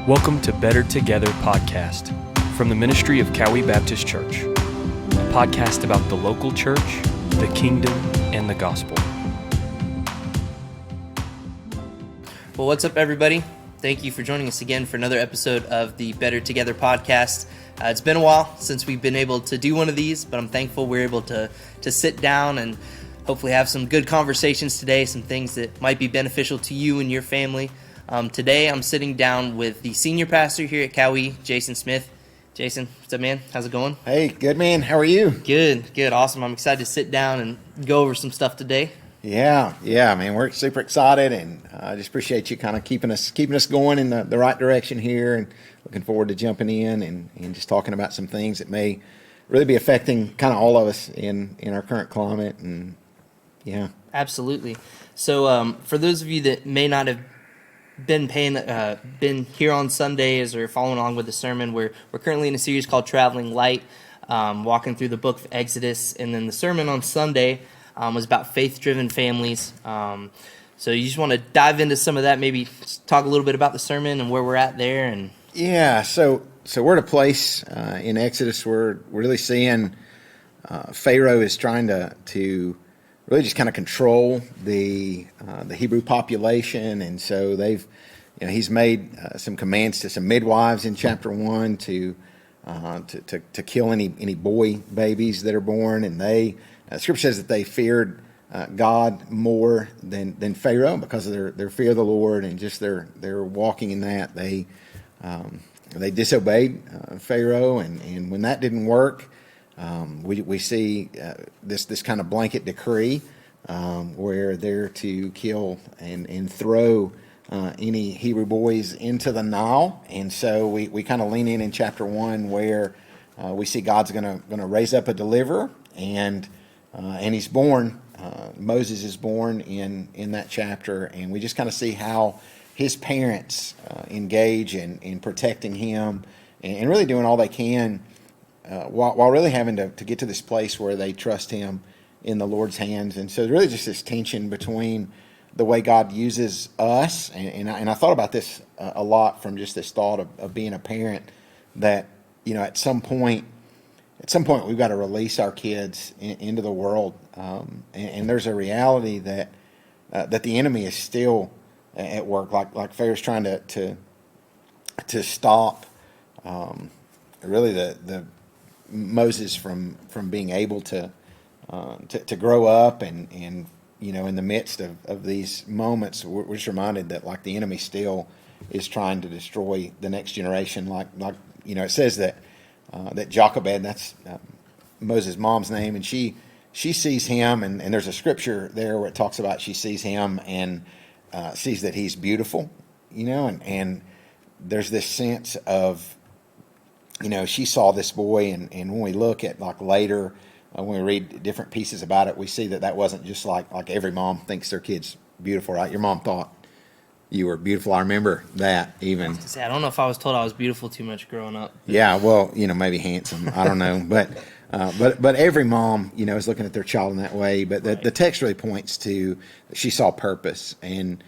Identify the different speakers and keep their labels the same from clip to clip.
Speaker 1: Welcome to Better Together podcast from the ministry of Cowie Baptist Church, a podcast about the local church, the kingdom, and the gospel.
Speaker 2: Well, what's up, everybody? Thank you for joining us again for another episode of the Better Together podcast. It's been a while since we've been able to do one of these, but I'm thankful we're able to sit down and hopefully have some good conversations today, some things that might be beneficial to you and your family. Today, I'm sitting down with the senior pastor here at Cowie, Jason Smith. Jason, what's up, man? How's it going?
Speaker 3: Hey, good, man. How are you?
Speaker 2: Good, awesome. I'm excited to sit down and go over some stuff today.
Speaker 3: Yeah, man. We're super excited, and I just appreciate you kind of keeping us going in the right direction here, and looking forward to jumping in and just talking about some things that may really be affecting kind of all of us in our current climate. And yeah,
Speaker 2: absolutely. So, for those of you that may not have been here on Sundays or following along with the sermon, we're currently in a series called Traveling Light, walking through the book of Exodus, and then the sermon on Sunday was about faith-driven families. So you just want to dive into some of that, maybe talk a little bit about the sermon and where we're at there. And
Speaker 3: yeah, so we're at a place in Exodus where we're really seeing Pharaoh is trying to really just kind of control the Hebrew population, and so he's made some commands to some midwives in chapter 1 to kill any boy babies that are born, and Scripture says that they feared God more than Pharaoh because of their fear of the Lord and just their walking in that. They disobeyed Pharaoh, and when that didn't work, we see this kind of blanket decree where they're to kill and throw any Hebrew boys into the Nile. And so we kind of lean in chapter 1 where we see God's going to raise up a deliverer, and he's born. Moses is born in that chapter, and we just kind of see how his parents engage in protecting him and really doing all they can while really having to get to this place where they trust him in the Lord's hands. And so really just this tension between the way God uses us, and I thought about this a lot from just this thought of being a parent, that at some point we've got to release our kids into the world, and there's a reality that the enemy is still at work, like Pharaoh's trying to stop really the Moses from being able to grow up, and in the midst of these moments, we're just reminded that like the enemy still is trying to destroy the next generation. Like it says that Jochebed, that's Moses' mom's name, and she sees him, and there's a scripture there where it talks about she sees him and sees that he's beautiful, and there's this sense of she saw this boy, and when we look at like later, when we read different pieces about it, we see that wasn't just like every mom thinks their kid's beautiful, right? Your mom thought you were beautiful. I remember that even.
Speaker 2: I don't know if I was told I was beautiful too much growing up.
Speaker 3: Yeah, well, maybe handsome. I don't know, but every mom, is looking at their child in that way. But the text really points to she saw purpose, and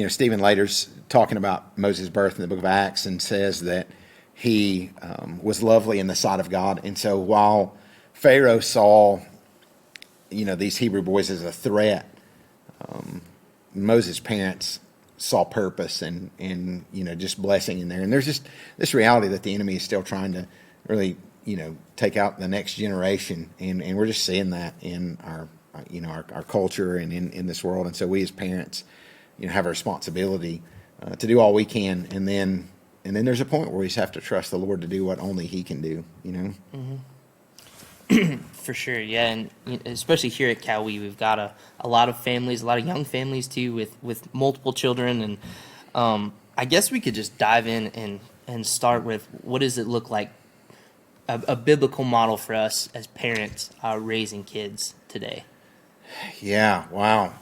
Speaker 3: Stephen Later's talking about Moses' birth in the book of Acts and says that he was lovely in the sight of God. And so while Pharaoh saw, these Hebrew boys as a threat, Moses' parents saw purpose and just blessing in there. And there's just this reality that the enemy is still trying to really, take out the next generation. And we're just seeing that in our culture and in this world. And so we as parents, have a responsibility to do all we can. And then there's a point where we just have to trust the Lord to do what only He can do,
Speaker 2: Mm-hmm. For sure, yeah, and especially here at Cowie, we've got a lot of families, a lot of young families too, with multiple children, and I guess we could just dive in and start with what does it look like, a biblical model for us as parents raising kids today.
Speaker 3: Yeah, wow.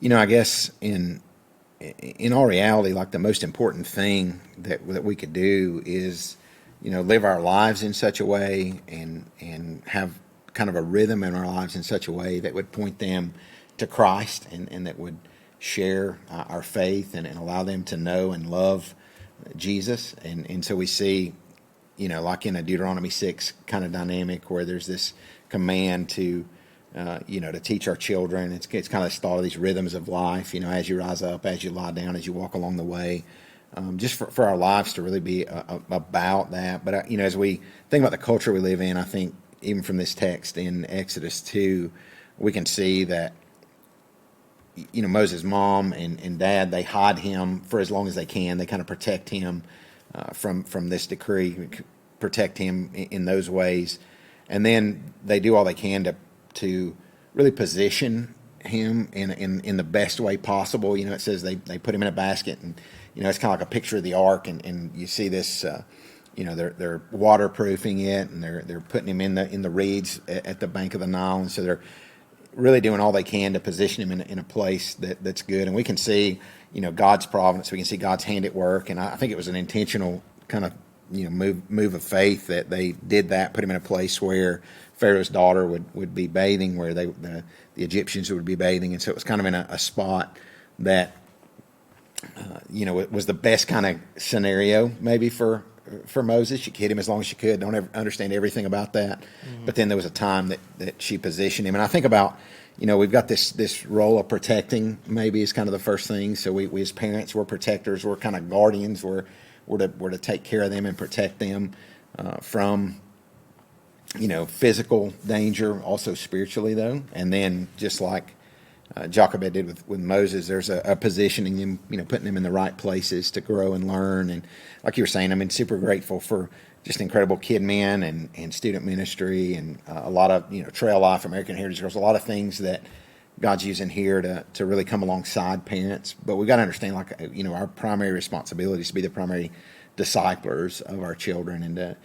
Speaker 3: I guess in all reality, like the most important thing that we could do is live our lives in such a way and have kind of a rhythm in our lives in such a way that would point them to Christ and that would share our faith and allow them to know and love Jesus. And so we see, like in a Deuteronomy 6 kind of dynamic where there's this command to, to teach our children. It's kind of thought of these rhythms of life, as you rise up, as you lie down, as you walk along the way. Just for our lives to really be about that. But, as we think about the culture we live in, I think even from this text in Exodus 2, we can see that, Moses' mom and dad, they hide him for as long as they can. They kind of protect him from this decree, protect him in those ways. And then they do all they can to really position him in the best way possible. It says they put him in a basket, and it's kind of like a picture of the ark, and you see this they're waterproofing it, and they're putting him in the reeds at the bank of the Nile, and so they're really doing all they can to position him in a place that's good. And we can see God's providence, we can see God's hand at work, and I think it was an intentional kind of move of faith that they did that, put him in a place where Pharaoh's daughter would be bathing, where the Egyptians would be bathing, and so it was kind of in a spot that it was the best kind of scenario maybe for Moses. She hid him as long as she could. Don't ever understand everything about that, but then there was a time that she positioned him. And I think about we've got this role of protecting, maybe is kind of the first thing. So we as parents, we're protectors, we're kind of guardians, we're to take care of them and protect them from physical danger, also spiritually though. And then just like Jochebed did with Moses, there's a positioning him, putting him in the right places to grow and learn. And like you were saying, super grateful for just incredible kid men and student ministry and a lot of, Trail Life, American Heritage Girls, a lot of things that God's using here to really come alongside parents. But we've got to understand, our primary responsibility is to be the primary disciplers of our children. And to,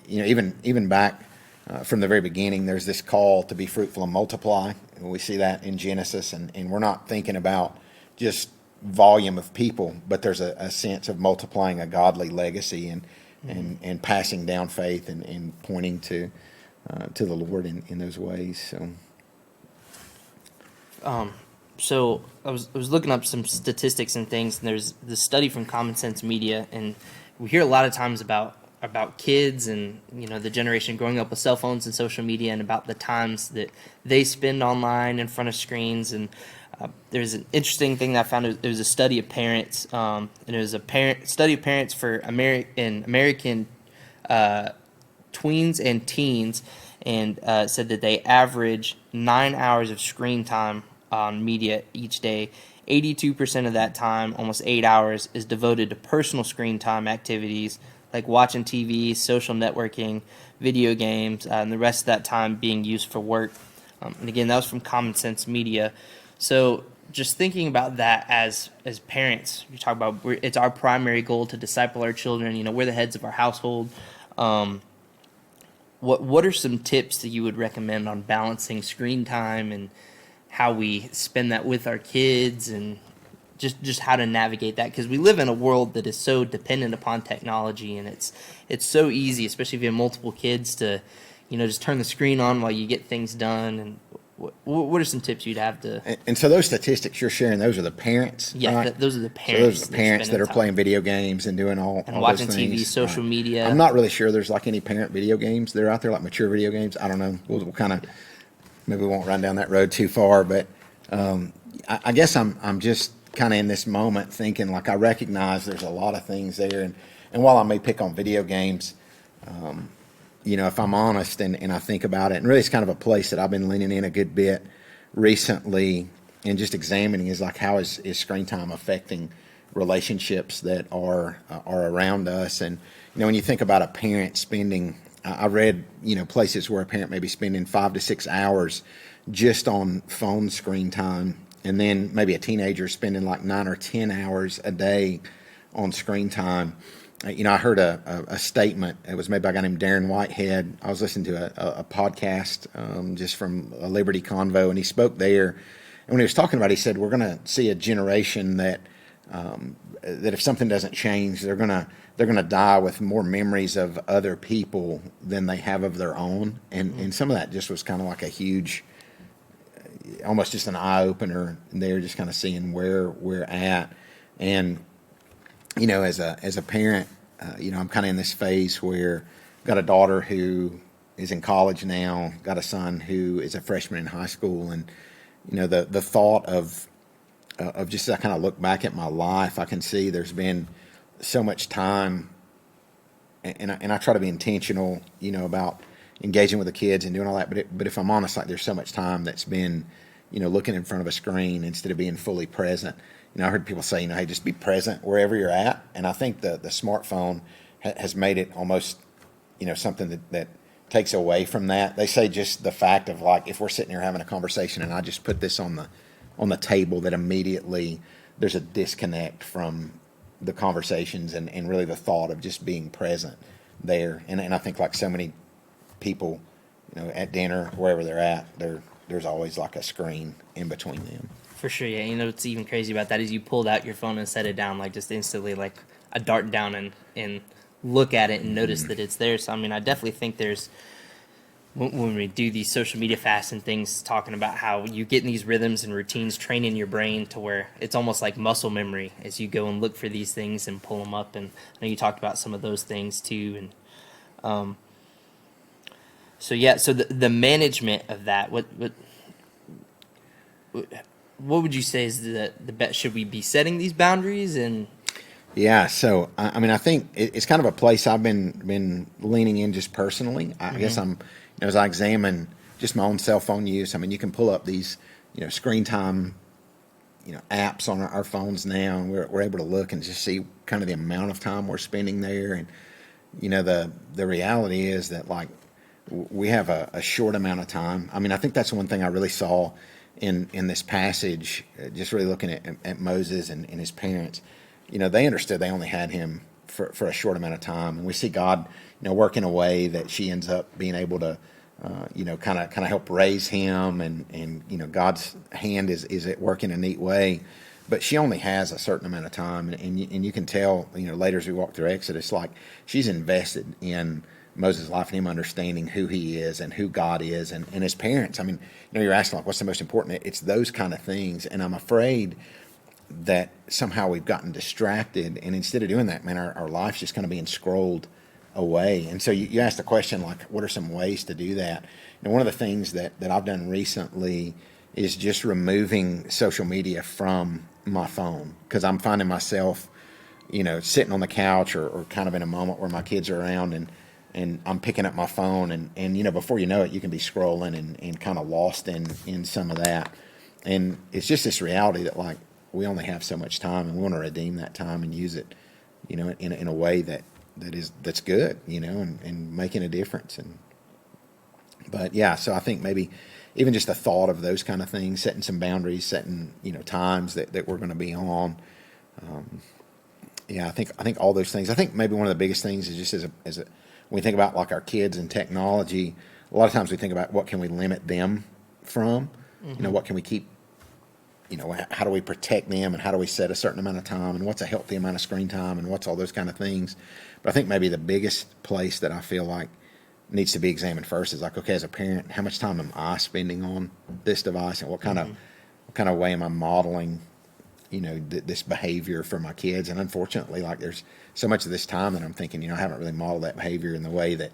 Speaker 3: even back from the very beginning, there's this call to be fruitful and multiply. And we see that in Genesis, and we're not thinking about just volume of people, but there's a sense of multiplying a godly legacy and passing down faith and pointing to the Lord in those ways.
Speaker 2: So I was looking up some statistics and things, and there's this study from Common Sense Media, and we hear a lot of times about kids and the generation growing up with cell phones and social media, and about the times that they spend online in front of screens. And there's an interesting thing that I found. There was a study of parents, and it was a study of parents for American tweens and teens, and said that they average 9 hours of screen time on media each day. 82% of that time, almost 8 hours, is devoted to personal screen time activities like watching TV, social networking, video games, and the rest of that time being used for work. And again, that was from Common Sense Media. So just thinking about that as parents, you talk about it's our primary goal to disciple our children. We're the heads of our household. What are some tips that you would recommend on balancing screen time and how we spend that with our kids, and just how to navigate that? Because we live in a world that is so dependent upon technology, and it's so easy, especially if you have multiple kids, to just turn the screen on while you get things done. And what are some tips you'd have to?
Speaker 3: And so those statistics you're sharing, those are the parents,
Speaker 2: yeah,
Speaker 3: right?
Speaker 2: Those are the parents.
Speaker 3: So those are the parents that are playing video games and doing all
Speaker 2: watching
Speaker 3: those
Speaker 2: TV,
Speaker 3: things.
Speaker 2: social media.
Speaker 3: I'm not really sure there's any parent video games that are out there, like mature video games. I don't know. We'll kind of, maybe we won't run down that road too far, but I guess I'm just kind of in this moment thinking, I recognize there's a lot of things there, and while I may pick on video games, if I'm honest and I think about it, and really it's kind of a place that I've been leaning in a good bit recently and just examining is how is screen time affecting relationships that are around us. And when you think about a parent spending, I read places where a parent may be spending 5 to 6 hours just on phone screen time, and then maybe a teenager spending 9 or 10 hours a day on screen time. I heard a statement. It was made by a guy named Darren Whitehead. I was listening to a podcast just from a Liberty Convo, and he spoke there. And when he was talking about it, he said, we're going to see a generation that if something doesn't change, they're going to die with more memories of other people than they have of their own. And some of that just was kind of like a huge, almost just an eye opener there, just kind of seeing where we're at. And, as a parent, I'm kind of in this phase where I've got a daughter who is in college now, got a son who is a freshman in high school. And, the thought of just as I kind of look back at my life, I can see there's been so much time, and I try to be intentional, about engaging with the kids and doing all that. But if I'm honest, like there's so much time that's been, looking in front of a screen instead of being fully present. I heard people say, hey, just be present wherever you're at. And I think the smartphone has made it almost, something that takes away from that. They say just the fact of like, if we're sitting here having a conversation and I just put this on the table, that immediately there's a disconnect from the conversations and really the thought of just being present there. And I think like so many people, at dinner, wherever they're at, there's always like a screen in between them.
Speaker 2: For sure, yeah. What's even crazy about that is you pulled out your phone and set it down, like just instantly, like a dart down and look at it and notice that it's there. So, I definitely think there's, when we do these social media fasts and things, talking about how you get in these rhythms and routines, training your brain to where it's almost like muscle memory as you go and look for these things and pull them up. And I know you talked about some of those things too. And so the management of that, what would you say is the best? Should we be setting these boundaries? And
Speaker 3: yeah, so I think it's kind of a place I've been leaning in just personally. I guess I'm, as I examine just my own cell phone use. You can pull up these, screen time, apps on our phones now, and we're able to look and just see kind of the amount of time we're spending there. And the reality is that like we have a short amount of time. I think that's one thing I really saw in this passage, just really looking at Moses and his parents. They understood they only had him for a short amount of time, and we see God, work in a way that she ends up being able to, kind of help raise him, and God's hand is at work in a neat way. But she only has a certain amount of time, and you can tell, later as we walk through Exodus, like she's invested in Moses' life and him understanding who he is and who God is, and his parents. You're asking like, what's the most important? It's those kind of things, and I'm afraid that somehow we've gotten distracted, and instead of doing that, man, our life's just kind of being scrolled away. And so you asked the question, like, what are some ways to do that? And one of the things that I've done recently is just removing social media from my phone, because I'm finding myself, sitting on the couch or kind of in a moment where my kids are around, and I'm picking up my phone, and before you know it, you can be scrolling and kind of lost in some of that. And it's just this reality that like we only have so much time, and we want to redeem that time and use it, in a way that's good, and making a difference. But yeah, so I think maybe even just the thought of those kind of things, setting some boundaries, setting times that we're going to be on. I think all those things. I think maybe one of the biggest things is just as a when we think about like our kids and technology, a lot of times we think about what can we limit them from, what can we keep, how do we protect them, and how do we set a certain amount of time, and what's a healthy amount of screen time, and what's all those kind of things. But I think maybe the biggest place that I feel like needs to be examined first is like, okay, as a parent, how much time am I spending on this device, and what kind of way am I modeling, this behavior for my kids? And unfortunately, like there's so much of this time that I'm thinking, I haven't really modeled that behavior in the way that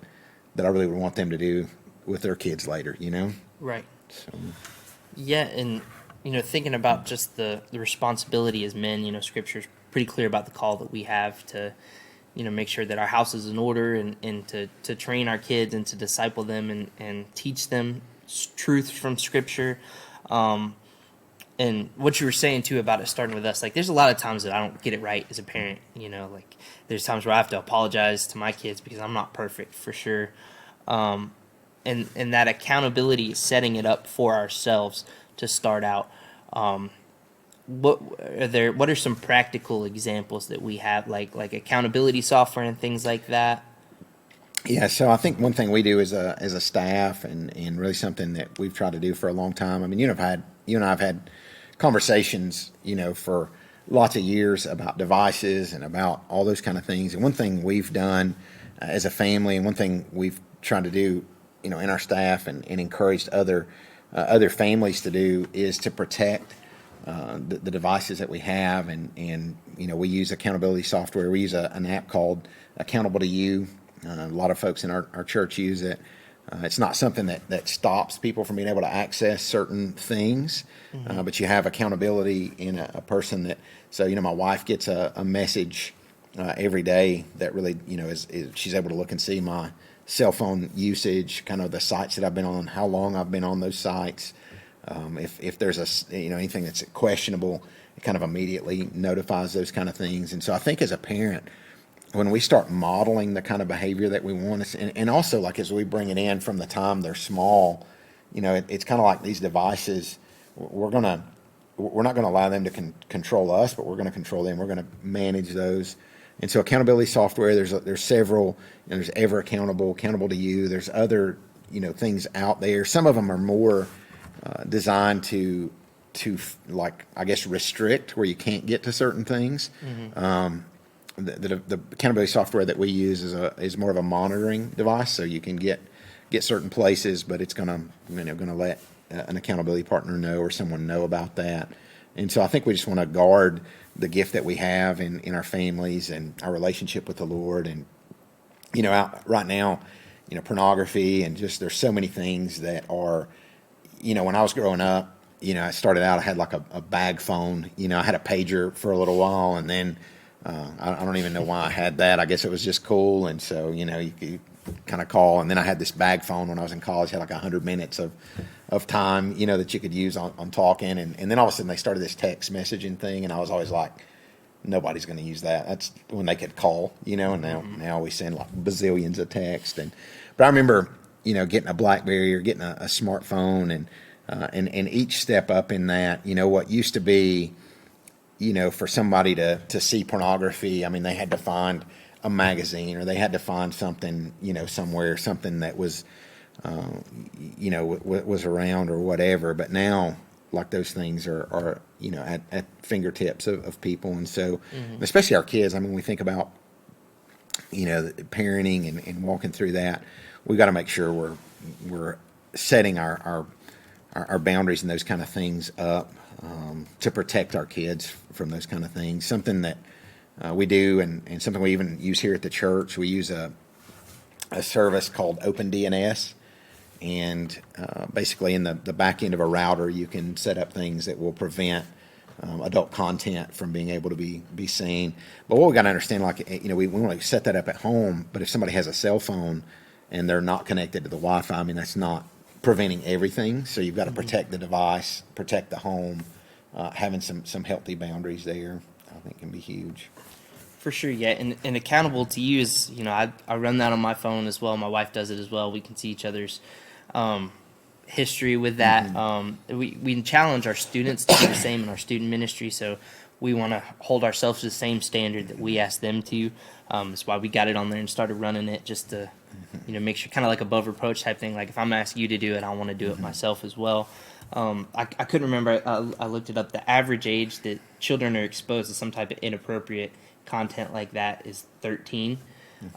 Speaker 3: I really would want them to do with their kids later,
Speaker 2: Right.
Speaker 3: So.
Speaker 2: Yeah, and thinking about just the responsibility as men, Scripture's pretty clear about the call that we have to, make sure that our house is in order and to train our kids and to disciple them and teach them truth from Scripture. And what you were saying too about it starting with us, like there's a lot of times that I don't get it right as a parent, like there's times where I have to apologize to my kids because I'm not perfect, for sure. And that accountability is setting it up for ourselves to start out. What are some practical examples that we have, like accountability software and things like that?
Speaker 3: Yeah, so I think one thing we do as a staff, and really something that we've tried to do for a long time. You and I have had conversations, for lots of years about devices and about all those kind of things. And one thing we've done as a family, and one thing we've tried to do, in our staff and encouraged other other families to do is to protect the devices that we have, and we use accountability software. We use an app called Accountable to You. A lot of folks in our church use it. It's not something that stops people from being able to access certain things, but you have accountability in a person that. So my wife gets a message every day that really is she's able to look and see my cell phone usage, kind of the sites that I've been on, how long I've been on those sites. If there's anything that's questionable, it kind of immediately notifies those kind of things. And so I think as a parent, when we start modeling the kind of behavior that we want, and also like as we bring it in from the time they're small, it's kind of like these devices. We're not going to allow them to control us, but we're going to control them. We're going to manage those. And so accountability software, there's several. There's Ever Accountable, Accountable to You. There's other things out there. Some of them are more designed to like, I guess, restrict where you can't get to certain things. The accountability software that we use is more of a monitoring device, so you can get certain places, but it's gonna let an accountability partner know or someone know about that. And so I think we just want to guard the gift that we have in our families and our relationship with the Lord. And right now, pornography and just there's so many things that are, when I was growing up, I started out, I had like a bag phone. I had a pager for a little while, and then I don't even know why I had that. I guess it was just cool, and so you could kind of call. And then I had this bag phone when I was in college. Had like 100 minutes of time, that you could use on talking. And then all of a sudden they started this text messaging thing, and I was always like, nobody's going to use that. That's when they could call, and now we send like bazillions of text. But I remember, getting a BlackBerry or getting a smartphone, and each step up in that, what used to be, for somebody to see pornography, I mean, they had to find a magazine or they had to find something, somewhere, something that was, was around or whatever. But now, like, those things are at fingertips of people. And so, especially our kids, I mean, we think about, parenting and walking through that, we got to make sure we're setting our boundaries and those kind of things up to protect our kids from those kind of things. Something that we do, and something we even use here at the church. We use a service called OpenDNS, and basically in the back end of a router, you can set up things that will prevent adult content from being able to be seen. But what we got to understand, like, we want to set that up at home. But if somebody has a cell phone and they're not connected to the Wi-Fi, I mean, that's not preventing everything. So you've got to protect the device, protect the home. Having some healthy boundaries there, I think, can be huge.
Speaker 2: For sure, yeah. And Accountable to You is, I run that on my phone as well. My wife does it as well. We can see each other's history with that. We challenge our students to do the same in our student ministry, so we want to hold ourselves to the same standard that we ask them to. That's why we got it on there and started running it, just to make sure, kind of like above reproach type thing. Like, if I'm asking you to do it, I want to do it myself as well. I couldn't remember. I looked it up. The average age that children are exposed to some type of inappropriate content like that is 13.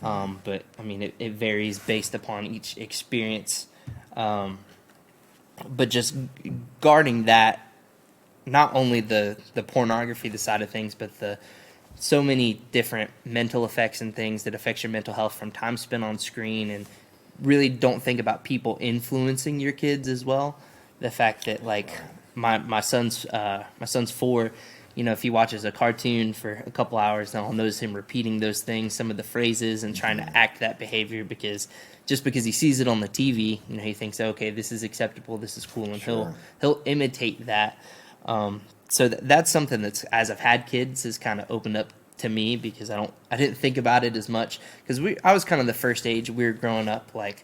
Speaker 2: But I mean, it varies based upon each experience. But just guarding that, not only the pornography, the side of things, but the so many different mental effects and things that affect your mental health from time spent on screen, and really don't think about people influencing your kids as well. The fact that, like, my son's 4, if he watches a cartoon for a couple hours, then I'll notice him repeating those things, some of the phrases, and trying to act that behavior because he sees it on the TV, he thinks, okay, this is acceptable, this is cool, and he'll imitate that. So that's something that's, as I've had kids, has kind of opened up to me, because I didn't think about it as much, because I was kind of the first age we were growing up, like,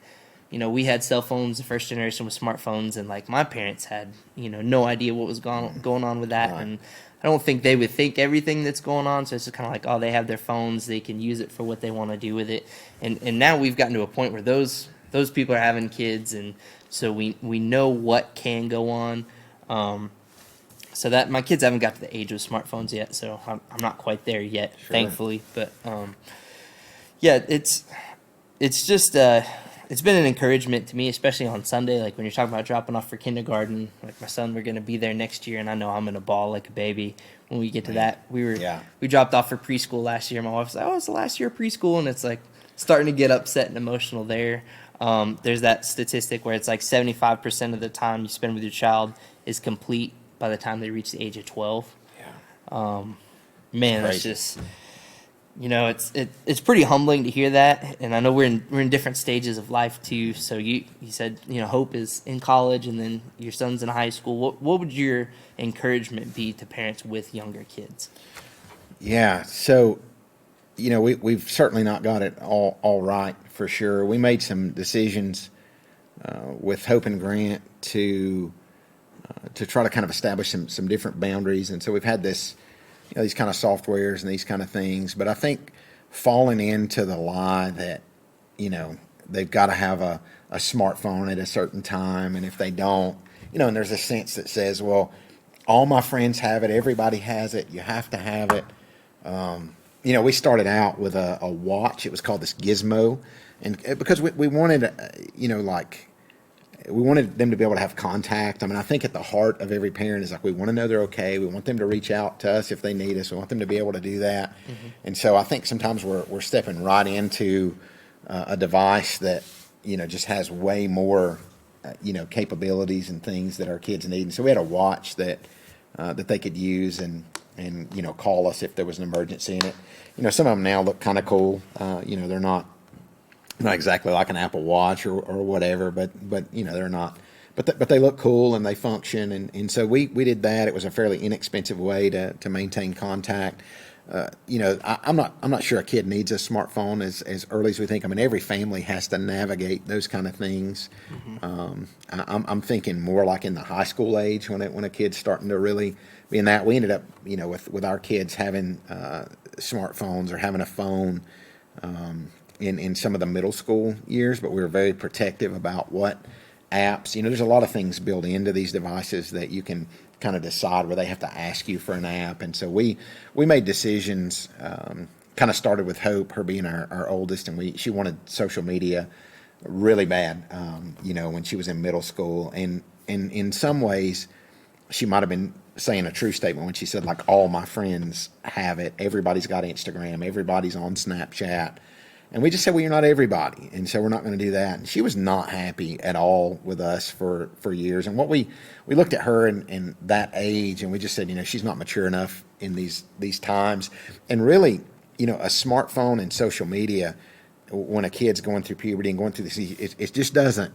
Speaker 2: we had cell phones, the first generation with smartphones, and like my parents had, no idea what was going on with that. Right. And I don't think they would think everything that's going on. So it's just kind of like, oh, they have their phones, they can use it for what they want to do with it. And now we've gotten to a point where those people are having kids, and so we know what can go on. So that my kids haven't got to the age of smartphones yet, so I'm not quite there yet, thankfully. But yeah, it's just it's been an encouragement to me, especially on Sunday. Like when you're talking about dropping off for kindergarten, like my son, we're going to be there next year, and I know I'm going to bawl like a baby when we get to that. We dropped off for preschool last year. My wife was like, "Oh, it's the last year of preschool," and it's like starting to get upset and emotional there. There's that statistic where it's like 75% of the time you spend with your child is complete by the time they reach the age of 12.
Speaker 3: Yeah.
Speaker 2: Man, it's just, it's pretty humbling to hear that. And I know we're in different stages of life too. So you said, Hope is in college and then your son's in high school. What would your encouragement be to parents with younger kids?
Speaker 3: Yeah. So, we've certainly not got it all right for sure. We made some decisions with Hope and Grant to try to kind of establish some different boundaries. And so we've had this, these kind of softwares and these kind of things. But I think falling into the lie that, they've got to have a smartphone at a certain time. And if they don't, and there's a sense that says, well, all my friends have it. Everybody has it. You have to have it. We started out with a watch. It was called this Gizmo. And because we wanted, we wanted them to be able to have contact. I mean, I think at the heart of every parent is like, we want to know they're okay. We want them to reach out to us if they need us. We want them to be able to do that. Mm-hmm. And so I think sometimes we're stepping right into a device that, just has way more, capabilities and things that our kids need. And so we had a watch that they could use and call us if there was an emergency in it. Some of them now look kind of cool. They're not exactly like an Apple Watch or whatever, but they're not. But they look cool and they function, and so we did that. It was a fairly inexpensive way to maintain contact. I'm not sure a kid needs a smartphone as early as we think. I mean, every family has to navigate those kind of things. Mm-hmm. I'm thinking more like in the high school age when a kid's starting to really be in that. We ended up with our kids having smartphones or having a phone. In some of the middle school years, but we were very protective about what apps. There's a lot of things built into these devices that you can kind of decide where they have to ask you for an app. And so we made decisions, kind of started with Hope, her being our oldest, and she wanted social media really bad, when she was in middle school. And in some ways, she might have been saying a true statement when she said, like, all my friends have it. Everybody's got Instagram. Everybody's on Snapchat. And we just said, well, you're not everybody, and so we're not going to do that. And she was not happy at all with us for years. And what we looked at her in that age, and we just said, she's not mature enough in these times. And really, a smartphone and social media, when a kid's going through puberty and going through this, it just doesn't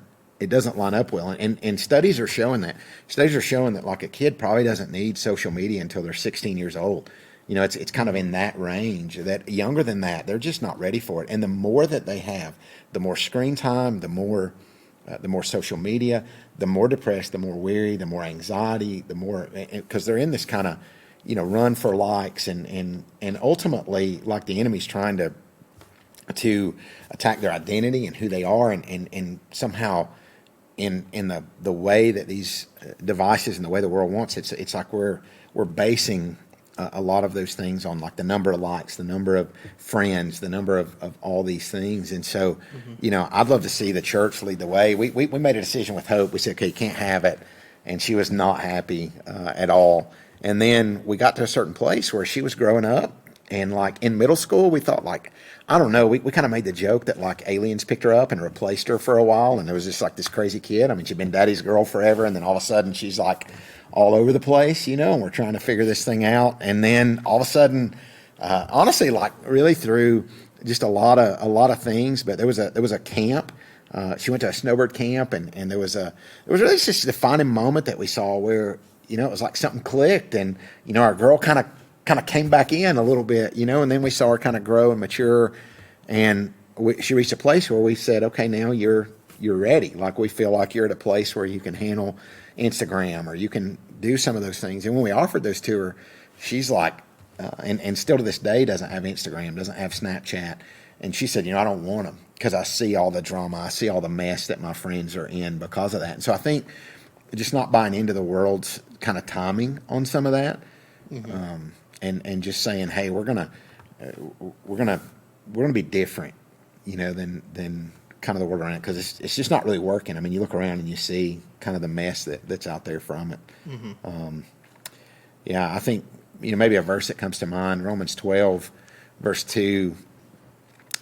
Speaker 3: line up well. And studies are showing that. Studies are showing that, like, a kid probably doesn't need social media until they're 16 years old. It's kind of in that range. That younger than that, they're just not ready for it. And the more that they have, the more screen time, the more social media, the more depressed, the more weary, the more anxiety, the more, because they're in this kind of, run for likes and ultimately, like, the enemy's trying to attack their identity and who they are, and somehow in the way that these devices and the way the world wants it, it's like we're basing a lot of those things on, like, the number of likes, the number of friends, the number of all these things. And so, I'd love to see the church lead the way. We made a decision with Hope. We said, okay, you can't have it. And she was not happy at all. And then we got to a certain place where she was growing up. And, like, in middle school, we thought, like, I don't know, we kind of made the joke that, like, aliens picked her up and replaced her for a while. And there was just, like, this crazy kid. I mean, she'd been daddy's girl forever. And then all of a sudden she's, like, all over the place, and we're trying to figure this thing out. And then all of a sudden, honestly, like, really through just a lot of things. But there was a camp. She went to a snowbird camp, and there was really just a defining moment that we saw where, it was like something clicked, and, our girl kind of came back in a little bit, and then we saw her kind of grow and mature, and she reached a place where we said, okay, now you're ready. Like, we feel like you're at a place where you can handle Instagram, or you can do some of those things. And when we offered those to her, she's like, and still to this day doesn't have Instagram, doesn't have Snapchat. And she said, I don't want them because I see all the drama, I see all the mess that my friends are in because of that. And so I think just not buying into the world's kind of timing on some of that, mm-hmm. And just saying, hey, we're gonna be different, than kind of the word around it, because it's just not really working. I mean, you look around and you see kind of the mess that's out there from it. Yeah, I think, maybe a verse that comes to mind, Romans 12, verse 2,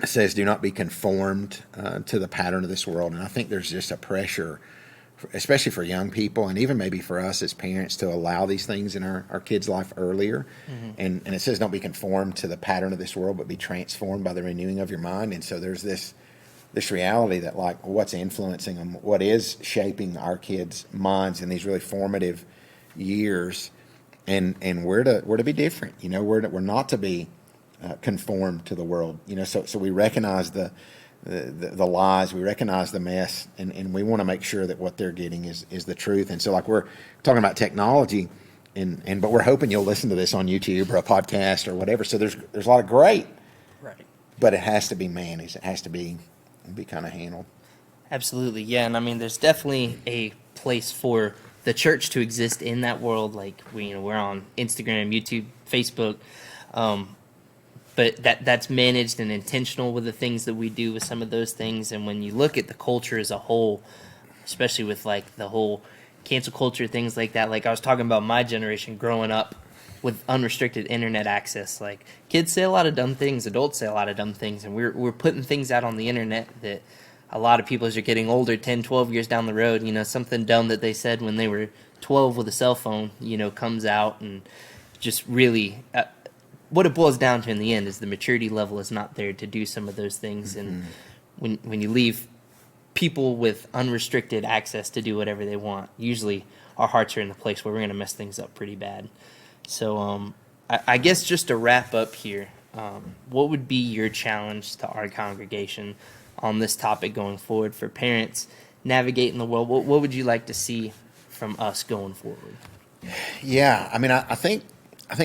Speaker 3: says, do not be conformed to the pattern of this world. And I think there's just a pressure, especially for young people, and even maybe for us as parents, to allow these things in our kids' life earlier. And it says, don't be conformed to the pattern of this world, but be transformed by the renewing of your mind. And so there's this reality that, like, what's influencing them, what is shaping our kids' minds in these really formative years, and we're to be different. We're not to be conformed to the world. So we recognize the lies, we recognize the mess, and we want to make sure that what they're getting is the truth. And so, like, we're talking about technology, but we're hoping you'll listen to this on YouTube or a podcast or whatever. So there's a lot of great,
Speaker 2: Right.
Speaker 3: but it has to be managed. It has to be kind of handled.
Speaker 2: Absolutely, yeah. And I mean, there's definitely a place for the church to exist in that world. Like, we're on Instagram, YouTube, Facebook, but that's managed and intentional with the things that we do with some of those things. And when you look at the culture as a whole, especially with, like, the whole cancel culture, things like that, like I was talking about my generation growing up with unrestricted internet access. Like, kids say a lot of dumb things, adults say a lot of dumb things, and we're putting things out on the internet that a lot of people, as you're getting older, 10, 12 years down the road, something dumb that they said when they were 12 with a cell phone, comes out, and just really, what it boils down to in the end is the maturity level is not there to do some of those things. And when you leave people with unrestricted access to do whatever they want, usually our hearts are in the place where we're going to mess things up pretty bad. So I guess just to wrap up here, what would be your challenge to our congregation on this topic going forward for parents navigating the world? What would you like to see from us going forward?
Speaker 3: Yeah, I mean, I think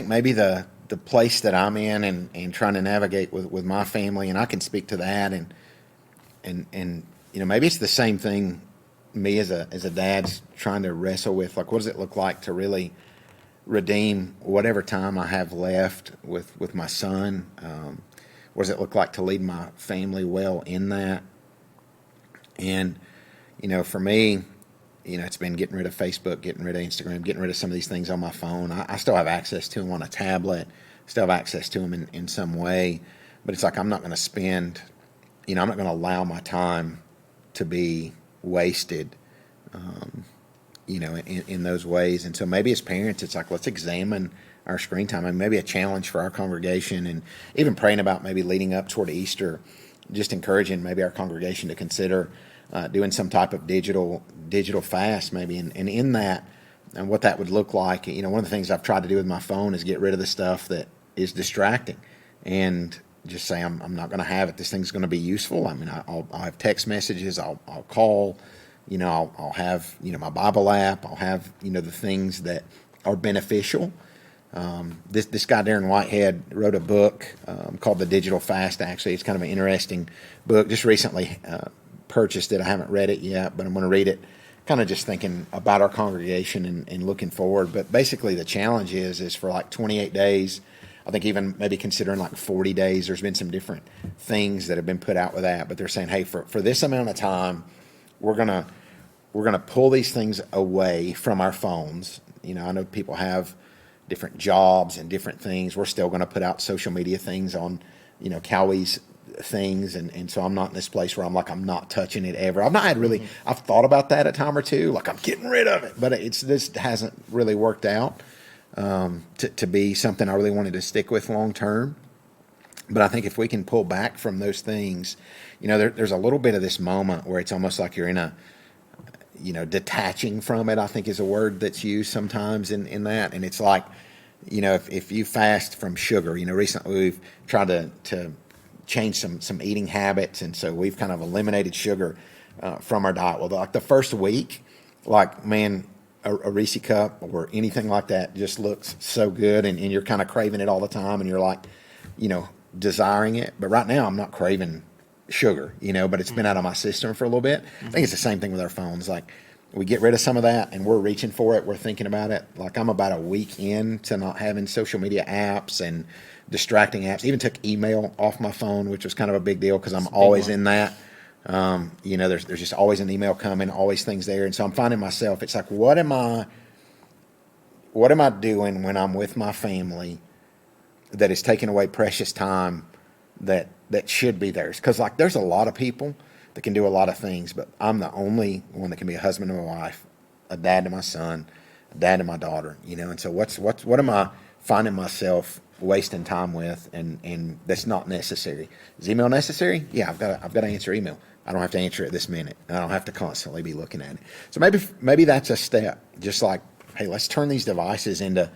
Speaker 3: maybe the place that I'm in and trying to navigate with my family, and I can speak to that, and maybe it's the same thing me as a dad's trying to wrestle with. Like, what does it look like to really redeem whatever time I have left with my son? What does it look like to lead my family well in that? And, for me, it's been getting rid of Facebook, getting rid of Instagram, getting rid of some of these things on my phone. I still have access to them on a tablet, still have access to them in some way, but it's like I'm not going to spend, I'm not going to allow my time to be wasted, in those ways. And so maybe as parents, it's like, let's examine our screen time, and maybe a challenge for our congregation, and even praying about maybe leading up toward Easter, just encouraging maybe our congregation to consider doing some type of digital fast maybe, and in that, and what that would look like. One of the things I've tried to do with my phone is get rid of the stuff that is distracting, and just say I'm not going to have it. This thing's going to be useful. I mean, I'll have text messages. I'll call. I'll have my Bible app. I'll have the things that are beneficial. This guy, Darren Whitehead, wrote a book called The Digital Fast, actually. It's kind of an interesting book. Just recently purchased it. I haven't read it yet, but I'm going to read it, kind of just thinking about our congregation and looking forward. But basically the challenge is for like 28 days, I think even maybe considering like 40 days, there's been some different things that have been put out with that. But they're saying, hey, for this amount of time, we're gonna pull these things away from our phones. I know people have different jobs and different things. We're still going to put out social media things on, Cowie's things. And so I'm not in this place where I'm not touching it ever. I've not had really, I've thought about that a time or two, like I'm getting rid of it, but this hasn't really worked out to be something I really wanted to stick with long term. But I think if we can pull back from those things, there's a little bit of this moment where it's almost like you're in a, detaching from it, I think is a word that's used sometimes in that. And it's like, if you fast from sugar, recently we've tried to change some eating habits. And so we've kind of eliminated sugar from our diet. Well, like the first week, like, man, a Reese cup or anything like that just looks so good. And you're kind of craving it all the time. And you're like, desiring it. But right now I'm not craving sugar, but it's been out of my system for a little bit. I think it's the same thing with our phones. Like, we get rid of some of that and we're reaching for it. We're thinking about it. Like, I'm about a week in to not having social media apps and distracting apps. Even took email off my phone, which was kind of a big deal because I'm always in that. There's just always an email coming, always things there. And so I'm finding myself, it's like, what am I doing when I'm with my family that is taking away precious time that should be theirs? Because like there's a lot of people that can do a lot of things, but I'm the only one that can be a husband to my wife, a dad to my son, a dad to my daughter, And so what am I finding myself wasting time with, and that's not necessary? Is email necessary? Yeah, I've got to answer email. I don't have to answer it this minute. I don't have to constantly be looking at it. So maybe that's a step. Just like, hey, let's turn these devices into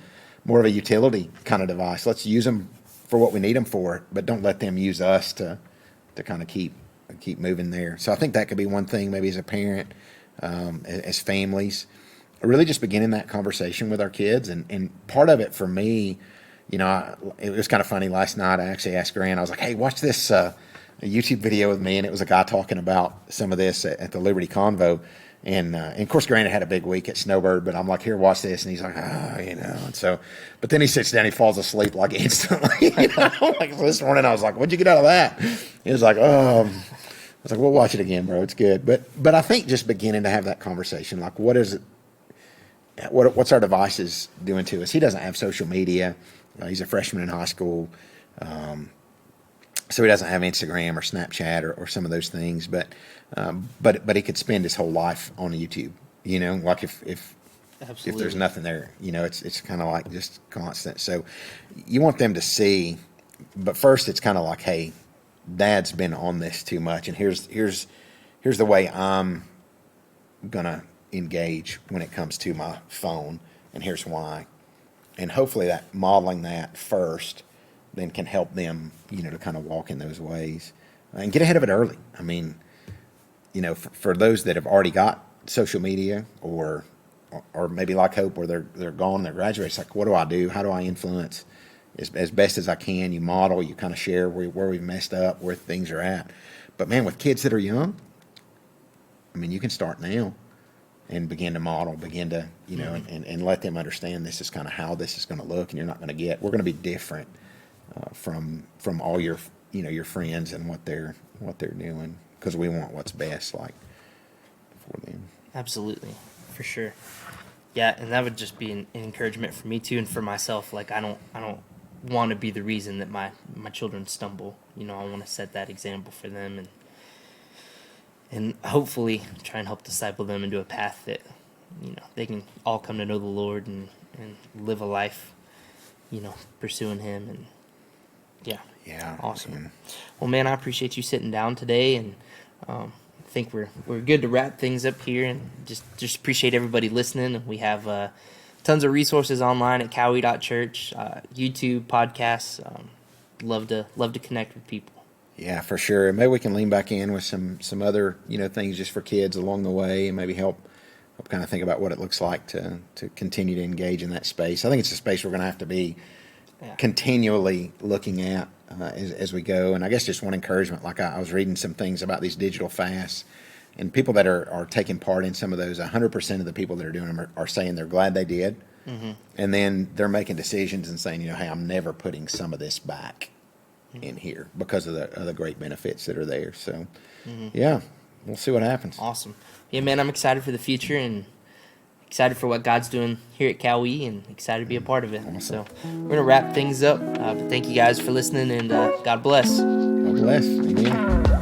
Speaker 3: more of a utility kind of device. Let's use them for what we need them for, but don't let them use us to kind of keep moving there. So I think that could be one thing, maybe as a parent, as families, really just beginning that conversation with our kids. And part of it for me, it was kind of funny. Last night I actually asked Grant, I was like, hey, watch this a YouTube video with me, and it was a guy talking about some of this at the Liberty Convo. And of course, Grant had a big week at Snowbird, but I'm like, here, watch this. And he's like, And so, but then he sits down, he falls asleep like instantly. Like this morning, I was like, what'd you get out of that? He was like, I was like, we'll watch it again, bro. It's good. But I think just beginning to have that conversation, like, what is it? What's our devices doing to us? He doesn't have social media. He's a freshman in high school. So he doesn't have Instagram or Snapchat or some of those things, but he could spend his whole life on YouTube. Like if there's nothing there, it's kind of like just constant. So you want them to see, but first it's kind of like, hey, Dad's been on this too much, and here's the way I'm gonna engage when it comes to my phone, and here's why. And hopefully that modeling that first then can help them, to kind of walk in those ways and get ahead of it early. I mean, for those that have already got social media or maybe like Hope, where they're gone, they're graduating, it's like, what do I do? How do I influence as best as I can? You model, you kind of share where we've messed up, where things are at. But man, with kids that are young, I mean, you can start now and begin to model, and let them understand this is kind of how this is going to look, and you're not going to we're going to be different from all your your friends and what they're doing, because we want what's best for them.
Speaker 2: Absolutely, for sure. Yeah, and that would just be an encouragement for me too, and for myself. Like I don't want to be the reason that my children stumble. I want to set that example for them, and hopefully try and help disciple them into a path that they can all come to know the Lord and live a life pursuing Him. And yeah, awesome. Man. Well, man, I appreciate you sitting down today, and I think we're good to wrap things up here, and just appreciate everybody listening. We have tons of resources online at Cowie.church, YouTube, podcasts. Love to connect with people.
Speaker 3: Yeah, for sure. And maybe we can lean back in with some other things just for kids along the way, and maybe help kind of think about what it looks like to continue to engage in that space. I think it's a space we're going to have to be continually looking at as we go. And I guess just one encouragement, like I was reading some things about these digital fasts, and people that are taking part in some of those, 100% of the people that are doing them are saying they're glad they did. Mm-hmm. And then they're making decisions and saying, hey, I'm never putting some of this back in here because of the great benefits that are there. So, yeah, we'll see what happens.
Speaker 2: Awesome. Yeah, man, I'm excited for the future and excited for what God's doing here at Cowie, and excited to be a part of it. Awesome. So we're going to wrap things up. But thank you guys for listening, and God bless.
Speaker 3: God bless. Amen.